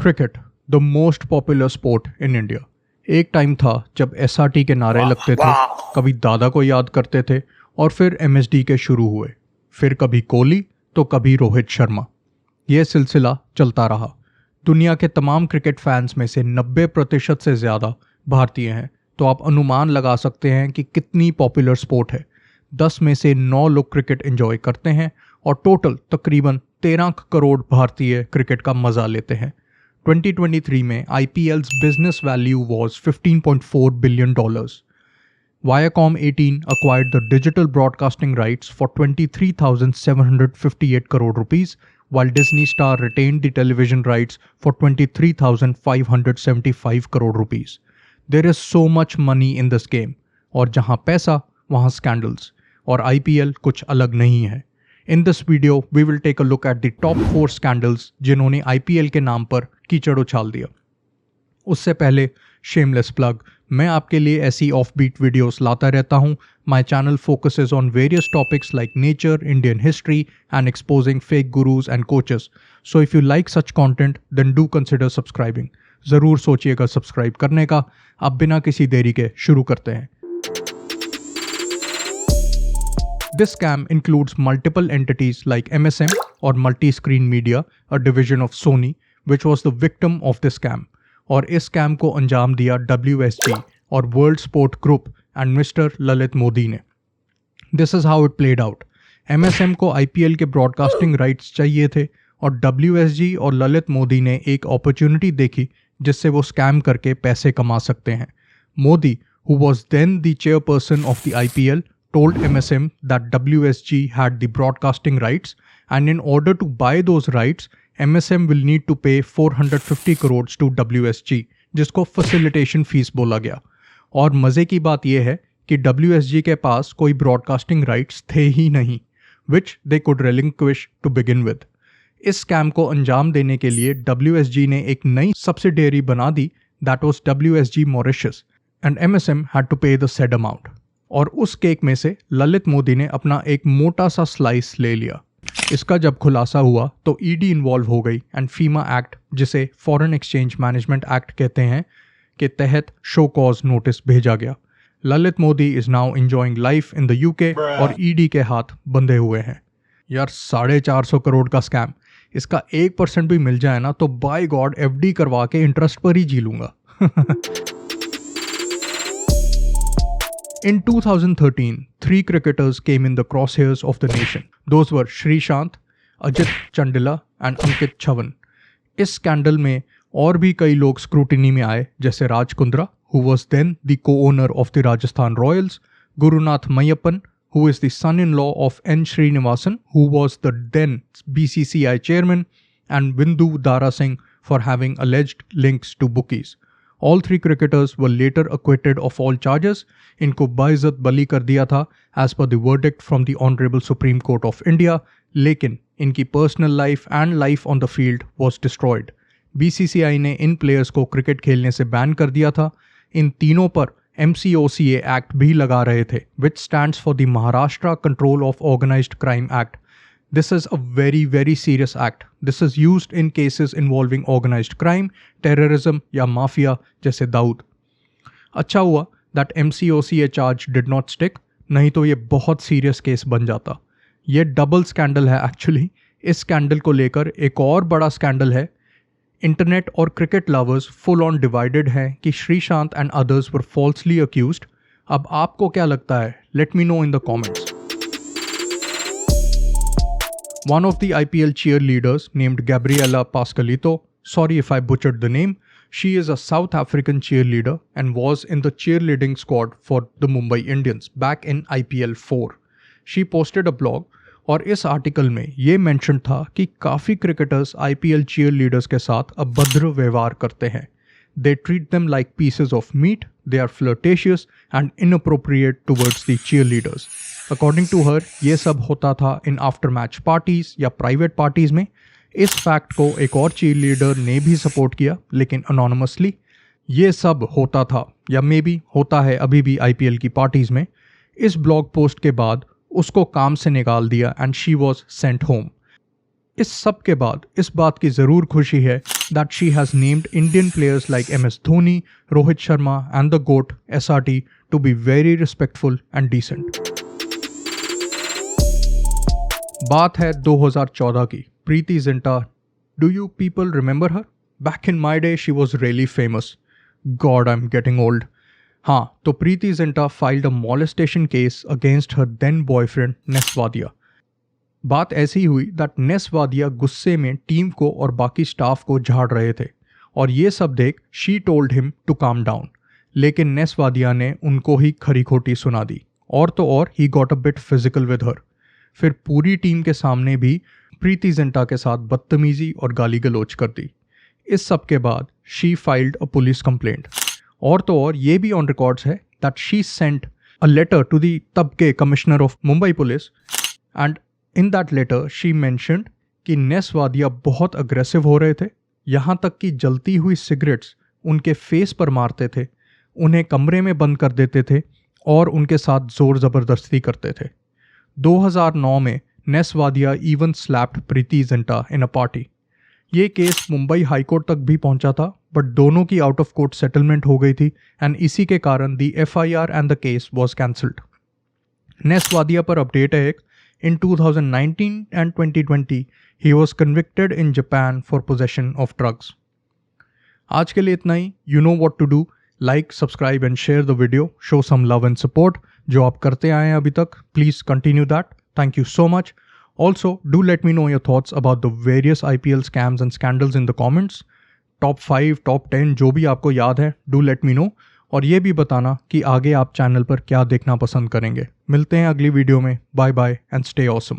Cricket the most popular sport in India. एक time था जब एसआरटी के नारे लगते थे, कभी दादा को याद करते थे और फिर एमएसडी के शुरू हुए, फिर कभी कोहली तो कभी रोहित शर्मा। यह सिलसिला चलता रहा। दुनिया के तमाम क्रिकेट फैंस में से 90% से ज़्यादा भारतीय हैं, तो आप अनुमान लगा सकते हैं कि कितनी पॉपुलर स्पोर्ट है। 10 में से 9 लोग क्रिकेट एंजॉय करते हैं और टोटल तकरीबन 13 करोड़ भारतीय क्रिकेट का मज़ा लेते हैं। 2023 में IPL's business value was $15.4 billion. Viacom 18 acquired the digital broadcasting rights for 23,758 crore rupees, while Disney Star retained the television rights for 23,575 crore rupees. There is so much money in this game. और जहां पैसा वहां scandals, और IPL कुछ अलग नहीं है। In this video, we will take a look at the top 4 scandals जिन्होंने IPL के नाम पर कीचड़ उछाल दिया। उससे पहले shameless plug, मैं आपके लिए ऐसी offbeat videos लाता रहता हूँ। My channel focuses on various topics like nature, Indian history, and exposing fake gurus and coaches. So if you like such content, then do consider subscribing. ज़रूर सोचिएगा सब्सक्राइब करने का। अब बिना किसी देरी के शुरू करते हैं। This scam includes multiple entities like MSM or Multi-Screen Media, a division of Sony, which was the victim of this scam. और इस scam को अंजाम दिया WSG और World Sport Group and Mr. Lalit Modi ने। This is how it played out. MSM को IPL के broadcasting rights चाहिए थे और WSG और ललित मोदी ने एक opportunity देखी जिससे वो scam करके पैसे कमा सकते हैं। Modi, who was then the chairperson of the IPL, told MSM that WSG had the broadcasting rights, and in order to buy those rights, MSM will need to pay 450 crores to WSG, जिसको facilitation fees बोला गया। और मज़े की बात यह है कि WSG के पास कोई broadcasting rights थे ही नहीं, which they could relinquish to begin with. इस स्कैम को अंजाम देने के लिए WSG ने एक नई subsidiary बना दी, that was WSG Mauritius, and MSM had to pay the said amount. और उस केक में से ललित मोदी ने अपना एक मोटा सा स्लाइस ले लिया। इसका जब खुलासा हुआ तो ईडी इन्वॉल्व हो गई एंड फीमा एक्ट, जिसे फॉरेन एक्सचेंज मैनेजमेंट एक्ट कहते हैं, के तहत शो कॉज नोटिस भेजा गया। Lalit Modi is now enjoying life in the UK और ईडी के हाथ बंधे हुए हैं। यार 450 करोड़ का स्कैम, इसका 1% भी मिल जाए ना तो बाय गॉड FD करवा के इंटरेस्ट पर ही जी लूंगा। In 2013, 3 cricketers came in the crosshairs of the nation. Those were Shrishant, Ajit Chandila and Ankit Chavan. इस स्कैंडल में और भी कई लोग स्क्रूटिनी में आए, जैसे Raj Kundra, who was then the co-owner of the Rajasthan Royals, Gurunath Mayappan, who is the son-in-law of N. Srinivasan, who was the then BCCI chairman, and Bindu Dara Singh for having alleged links to bookies. All 3 cricketers were later acquitted of all charges. इनको बाइज़्ज़त बली कर दिया था as per the verdict from the Honorable Supreme Court of India, लेकिन इनकी personal life and life on the field was destroyed. BCCI ने इन players को cricket खेलने से बैन कर दिया था। इन तीनों पर MCOCA एक्ट भी लगा रहे थे, which stands for the Maharashtra Control of Organized Crime Act. This is a very, very serious act. This is used in cases involving organized crime, terrorism या माफिया जैसे दाऊद। अच्छा हुआ that MCOCA charge did not stick, नहीं तो ये बहुत serious case बन जाता। ये डबल स्कैंडल है एक्चुअली। इस स्कैंडल को लेकर एक और बड़ा स्कैंडल है। इंटरनेट और cricket lovers full on divided हैं कि Sreesanth and others were falsely accused. अब आपको क्या लगता है? Let me know in the comments. One of the IPL cheerleaders named Gabriela Pascalito, sorry if I butchered the name, she is a South African cheerleader and was in the cheerleading squad for the Mumbai Indians back in IPL 4. She posted a blog और इस article में ये mention था कि काफ़ी cricketers IPL cheerleaders के साथ अभद्र व्यवहार करते हैं। They treat them like pieces of meat, they are flirtatious and inappropriate towards the cheerleaders. According to her, ये सब होता था in after match parties या private parties में। इस फैक्ट को एक और cheerleader ने भी सपोर्ट किया, लेकिन anonymously। ये सब होता था या मे बी होता है अभी भी IPL की पार्टीज में। इस ब्लॉग पोस्ट के बाद उसको काम से निकाल दिया and she was sent home. इस सब के बाद इस बात की ज़रूर खुशी है that she has named Indian players like MS Dhoni, Rohit Sharma and the GOAT SRT to be very respectful and decent. बात है 2014 की। Preity Zinta, do you people remember her? Back in my day she was really famous. God I am getting old. हाँ, तो Preity Zinta filed a molestation case against her then boyfriend Ness Wadia. बात ऐसी हुई that नेस वादिया गुस्से में टीम को और बाकी स्टाफ को झाड़ रहे थे और ये सब देख she told him to calm down, लेकिन नेस वादिया ने उनको ही खरी खोटी सुना दी और तो और he got a bit physical with her. फिर पूरी टीम के सामने भी प्रीति जिंटा के साथ बदतमीजी और गाली गलौज कर दी। इस सब के बाद she filed a police complaint और तो और ये भी ऑन रिकॉर्ड्स है that she sent a letter to the तब के commissioner of Mumbai police and in that letter she mentioned कि नेस वादिया बहुत अग्रेसिव हो रहे थे, यहाँ तक कि जलती हुई सिगरेट्स उनके फेस पर मारते थे, उन्हें कमरे में बंद कर देते थे और उनके साथ ज़ोर ज़बरदस्ती करते थे। 2009 में Ness Wadia even slapped Preity Zinta in a party. ये केस मुंबई हाईकोर्ट तक भी पहुंचा था, बट दोनों की आउट ऑफ कोर्ट सेटलमेंट हो गई थी एंड इसी के कारण the FIR and the case was cancelled. Ness Wadia पर अपडेट है एक, in 2019 and 2020 he was convicted in Japan for possession of drugs. आज के लिए इतना ही। You know what to do. Like, subscribe and share the video. Show some love and support. जो आप करते आए हैं अभी तक, please continue that. Thank you so much. Also, do let me know your thoughts about the various IPL scams and scandals in the comments. Top 5, top 10 जो भी आपको याद है, do let me know. और ये भी बताना कि आगे आप चैनल पर क्या देखना पसंद करेंगे। मिलते हैं अगली वीडियो में। Bye bye and stay awesome.